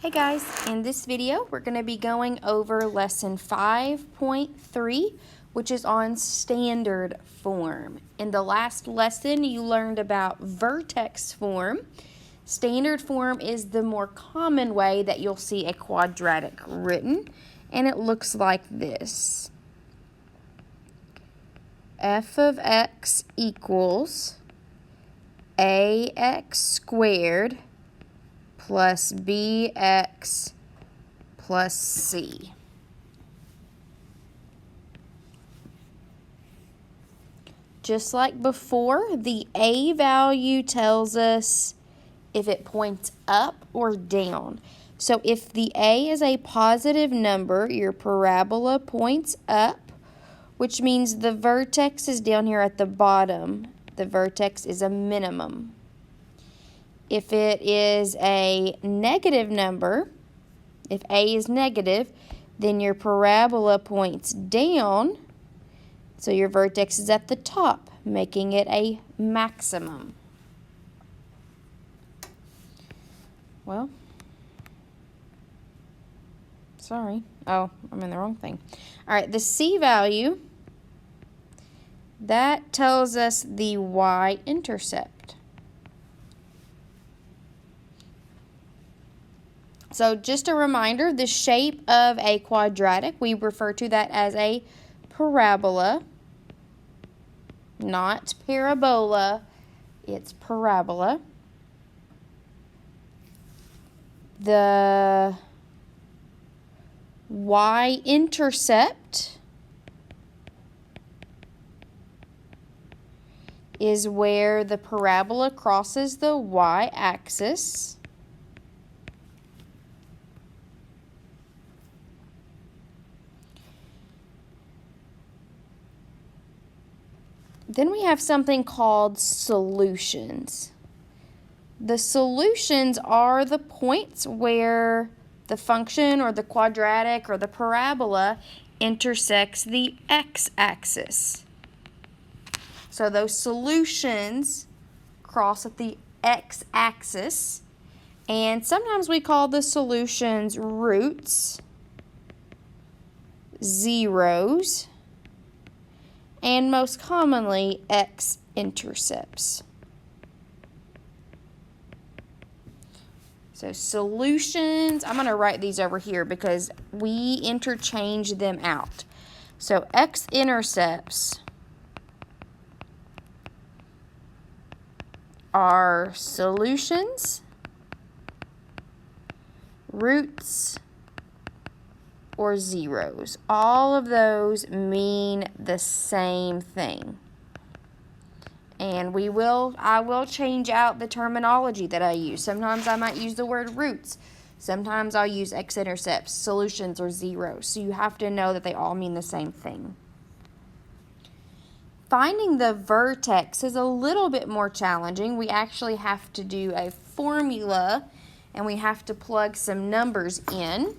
Hey guys, in this video we're going to be going over lesson 5.3, which is on standard form. In the last lesson you learned about vertex form. Standard form is the more common way that you'll see a quadratic written, and it looks like this. F of x equals ax squared plus bx plus c. Just like before, the a value tells us if it points up or down. So if the a is a positive number, your parabola points up, which means the vertex is down here at the bottom. The vertex is a minimum. If it is a negative number, if a is negative, then your parabola points down, so your vertex is at the top, making it a maximum. Well, sorry. Oh, I'm in the wrong thing. All right, the c value, that tells us the y-intercept. So just a reminder, the shape of a quadratic, we refer to that as a parabola, not parabola, it's parabola. The y-intercept is where the parabola crosses the y-axis. Then we have something called solutions. The solutions are the points where the function or the quadratic or the parabola intersects the x-axis. So those solutions cross at the x-axis, and sometimes we call the solutions roots, zeros, and most commonly x-intercepts. So solutions, I'm going to write these over here because we interchange them out. So x-intercepts are solutions, roots, or zeros. All of those mean the same thing. And I will change out the terminology that I use. Sometimes I might use the word roots. Sometimes I'll use x-intercepts, solutions, or zeros. So you have to know that they all mean the same thing. Finding the vertex is a little bit more challenging. We actually have to do a formula and we have to plug some numbers in.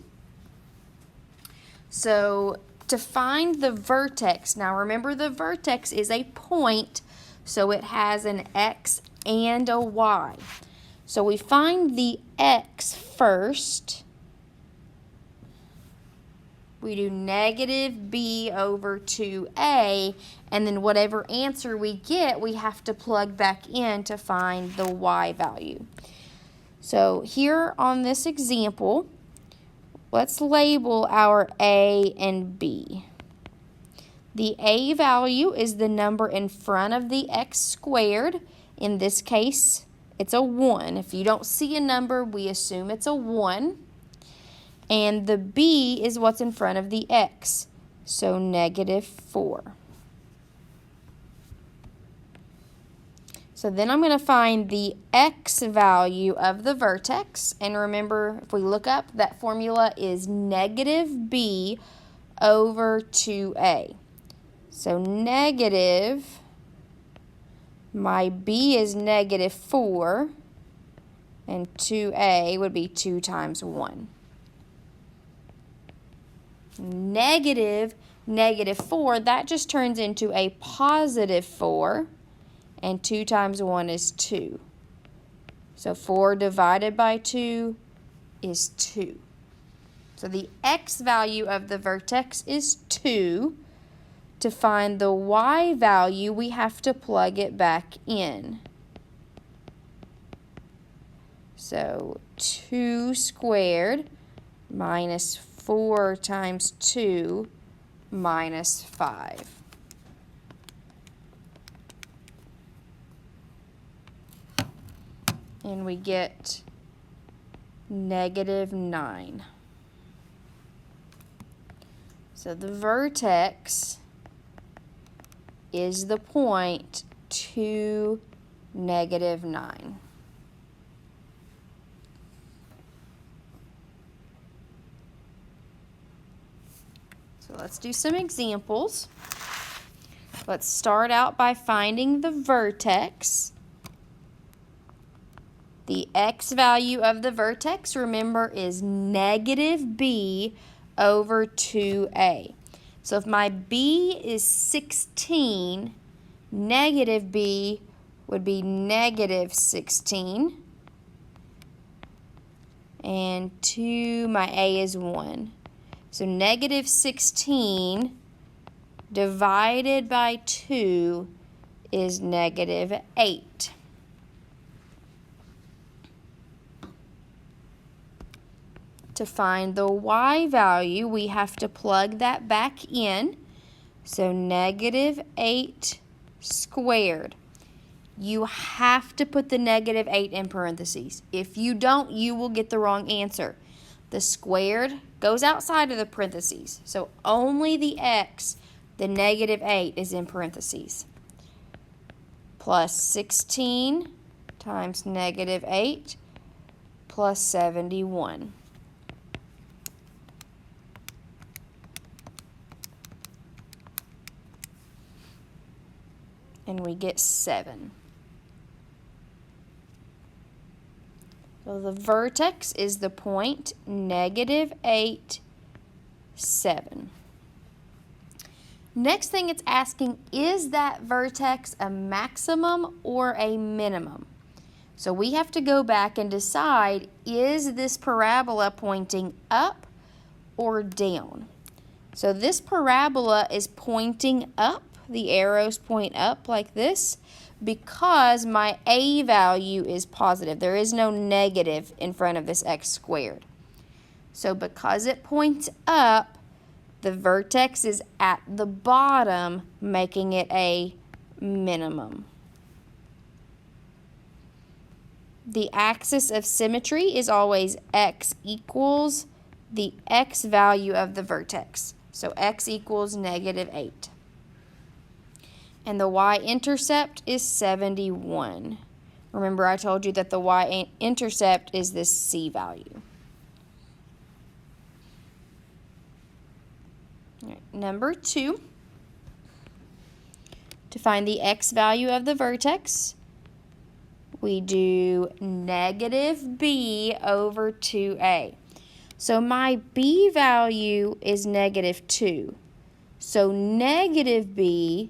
So to find the vertex, now remember the vertex is a point, so it has an x and a y. So we find the x first. We do negative b over 2a, and then whatever answer we get, we have to plug back in to find the y value. So here on this example, let's label our a and b. The a value is the number in front of the x squared. In this case, it's a 1. If you don't see a number, we assume it's a 1. And the b is what's in front of the x, so negative 4. So then I'm going to find the x value of the vertex. And remember, if we look up, that formula is negative b over 2a. So negative, my b is negative 4, and 2a would be 2 times 1. Negative 4, that just turns into a positive 4. And 2 times 1 is 2. So 4 divided by 2 is 2. So the x value of the vertex is 2. To find the y value, we have to plug it back in. So 2 squared minus 4 times 2 minus 5. And we get -9. So the vertex is the point 2, -9. So let's do some examples. Let's start out by finding the vertex. The x value of the vertex, remember, is -b over 2a. So if my b is 16, negative b would be -16. And my a is 1. So -16 divided by 2 is -8. To find the y value, we have to plug that back in. So -8 squared. You have to put the -8 in parentheses. If you don't, you will get the wrong answer. The squared goes outside of the parentheses. So only the x, the -8, is in parentheses. Plus 16 times -8 plus 71. And we get 7. So the vertex is the point -8, 7. Next thing it's asking, is that vertex a maximum or a minimum? So we have to go back and decide, is this parabola pointing up or down? So this parabola is pointing up. The arrows point up like this because my a value is positive. There is no negative in front of this x squared. So because it points up, the vertex is at the bottom, making it a minimum. The axis of symmetry is always x equals the x value of the vertex. So x equals -8. And the y-intercept is 71. Remember, I told you that the y-intercept is this c value. All right, number 2. To find the x value of the vertex, we do -b over 2a. So my b value is -2. So -b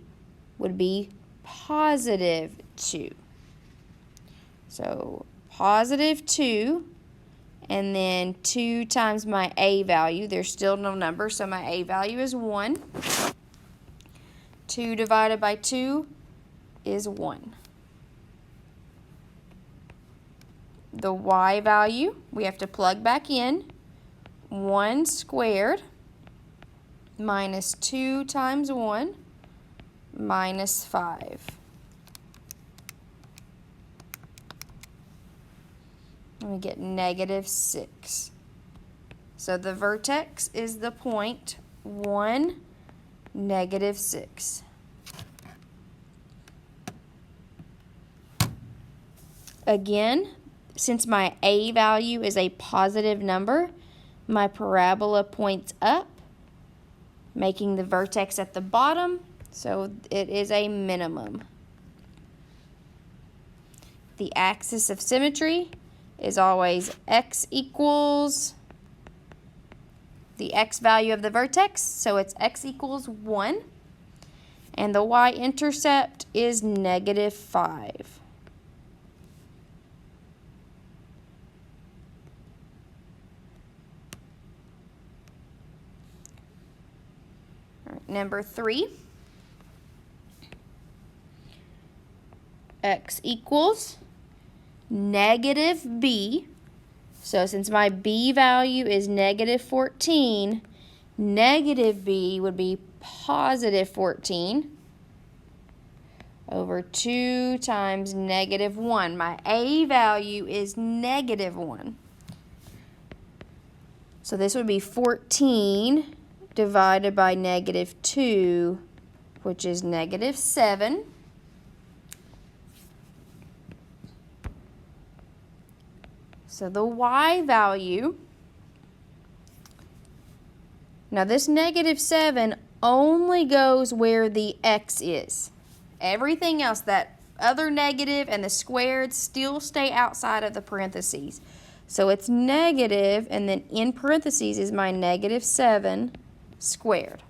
would be +2. So +2, and then 2 times my a value. There's still no number, so my a value is 1. 2 divided by 2 is 1. The y value, we have to plug back in. 1 squared minus 2 times 1 minus 5. And we get -6. So the vertex is the point 1, -6. Again, since my a value is a positive number, my parabola points up, making the vertex at the bottom, so it is a minimum. The axis of symmetry is always x equals the x value of the vertex, so it's x equals 1, and the y-intercept is -5. Number 3, x equals negative b. So since my b value is negative 14, negative b would be positive 14 over 2 times negative 1. My a value is negative 1. So this would be 14 divided by negative 2, which is negative 7. So the y value, now this negative 7 only goes where the x is. Everything else, that other negative and the squared, still stay outside of the parentheses. So it's negative, and then in parentheses is my negative 7 squared.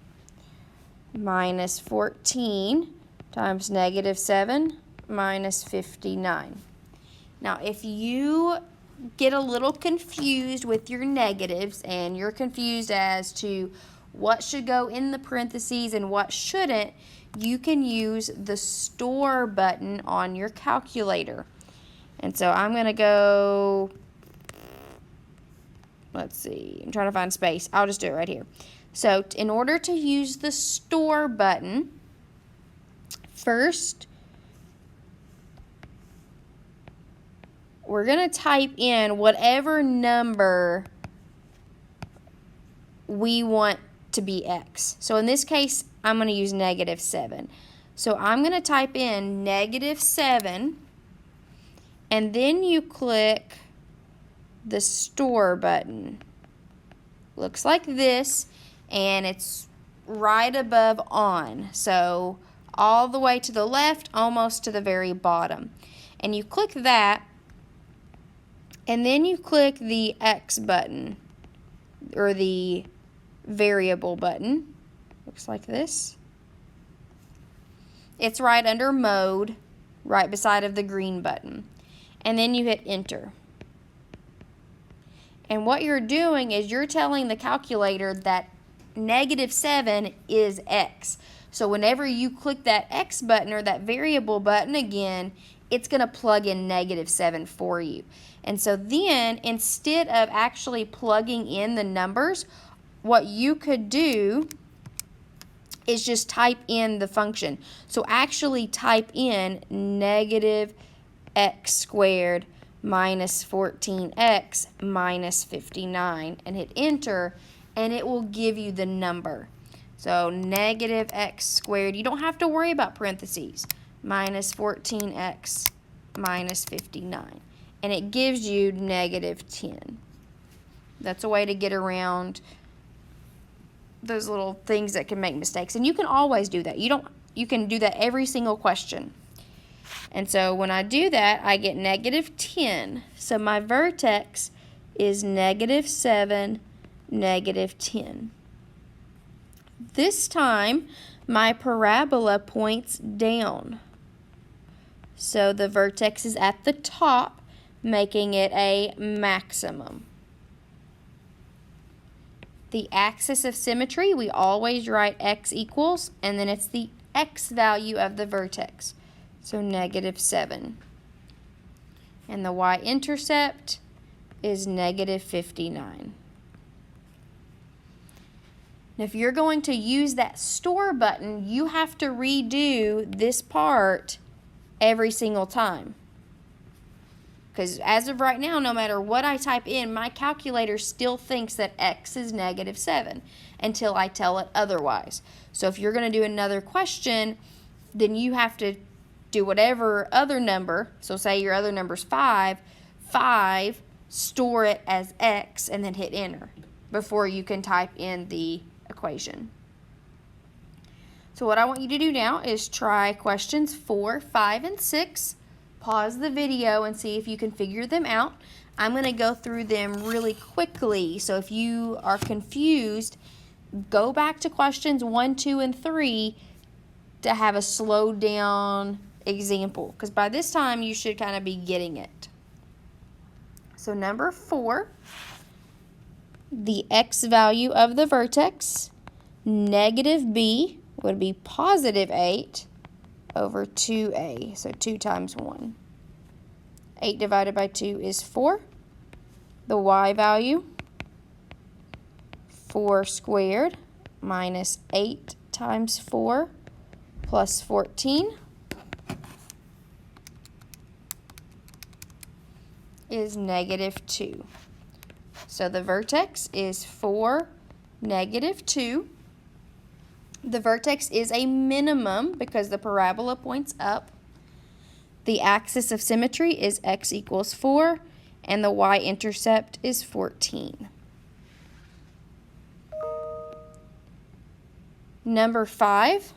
Minus 14 times negative 7 minus 59. Now, if you get a little confused with your negatives and you're confused as to what should go in the parentheses and what shouldn't, you can use the store button on your calculator. And so I'm going to go, let's see, I'm trying to find space. I'll just do it right here. So in order to use the store button, first we're going to type in whatever number we want to be x. So in this case, I'm going to use negative 7. So I'm going to type in negative 7, and then you click the store button. Looks like this, and it's right above on. So all the way to the left, almost to the very bottom. And you click that, and then you click the X button, or the variable button. Looks like this. It's right under mode, right beside of the green button. And then you hit enter. And what you're doing is you're telling the calculator that negative 7 is x. So whenever you click that X button or that variable button again, it's going to plug in negative 7 for you. And so then, instead of actually plugging in the numbers, what you could do is just type in the function. So actually type in negative x squared minus 14x minus 59 and hit enter, and it will give you the number. So negative x squared, you don't have to worry about parentheses, minus 14x minus 59. And it gives you negative 10. That's a way to get around those little things that can make mistakes. And you can always do that. You can do that every single question. And so when I do that, I get negative 10. So my vertex is negative 7, negative 10. This time, my parabola points down. So the vertex is at the top, making it a maximum. The axis of symmetry, we always write x equals, and then it's the x value of the vertex. So negative 7. And the y-intercept is negative 59. Now, if you're going to use that store button, you have to redo this part every single time. Because as of right now, no matter what I type in, my calculator still thinks that x is negative 7 until I tell it otherwise. So if you're going to do another question, then you have to do whatever other number. So say your other number is 5, store it as x, and then hit enter before you can type in the equation. So what I want you to do now is try questions 4, 5, and 6. Pause the video and see if you can figure them out. I'm going to go through them really quickly, so if you are confused, go back to questions 1, 2, and 3 to have a slowed down example, because by this time you should kind of be getting it. So number 4, the x value of the vertex negative b would be positive 8 over 2a, so 2 times 1. 8 divided by 2 is 4. The y value, 4 squared minus 8 times 4 plus 14 is negative 2. So the vertex is 4, negative 2. The vertex is a minimum because the parabola points up. The axis of symmetry is x equals 4, and the y-intercept is 14. Number 5,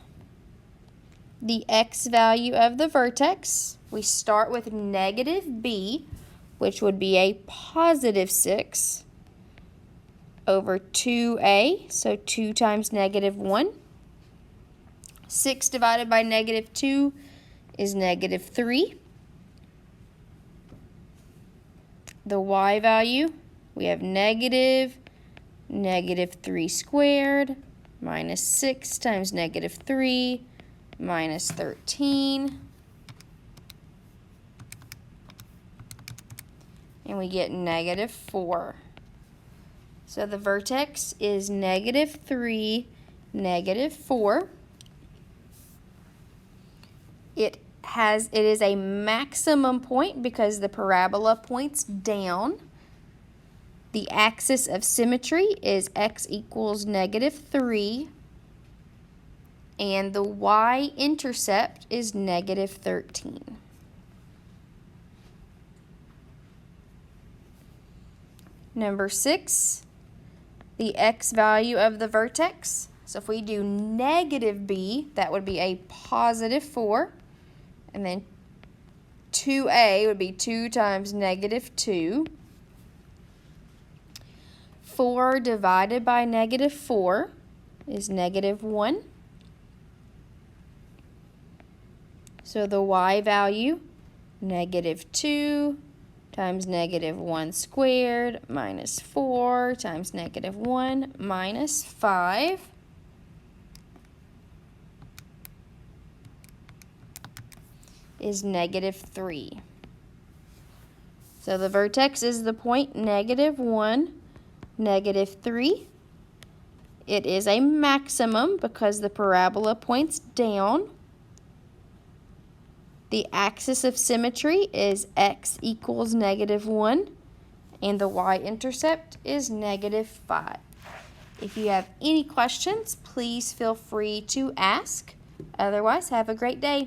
the x value of the vertex. We start with negative b, which would be a positive 6 over 2a, so 2 times negative 1. 6 divided by negative 2 is negative 3. The y value, we have negative 3 squared minus 6 times negative 3 minus 13. And we get negative 4. So the vertex is negative 3, negative 4. It is a maximum point because the parabola points down. The axis of symmetry is x equals negative 3. And the y-intercept is negative 13. Number 6, the x value of the vertex. So if we do negative b, that would be a positive 4. And then 2a would be 2 times negative 2. 4 divided by negative 4 is negative 1. So the y value, negative 2 times negative 1 squared minus 4 times negative 1 minus 5. Is negative 3. So the vertex is the point negative 1, negative 3. It is a maximum because the parabola points down. The axis of symmetry is x equals negative 1, and the y-intercept is negative 5. If you have any questions, please feel free to ask. Otherwise, have a great day.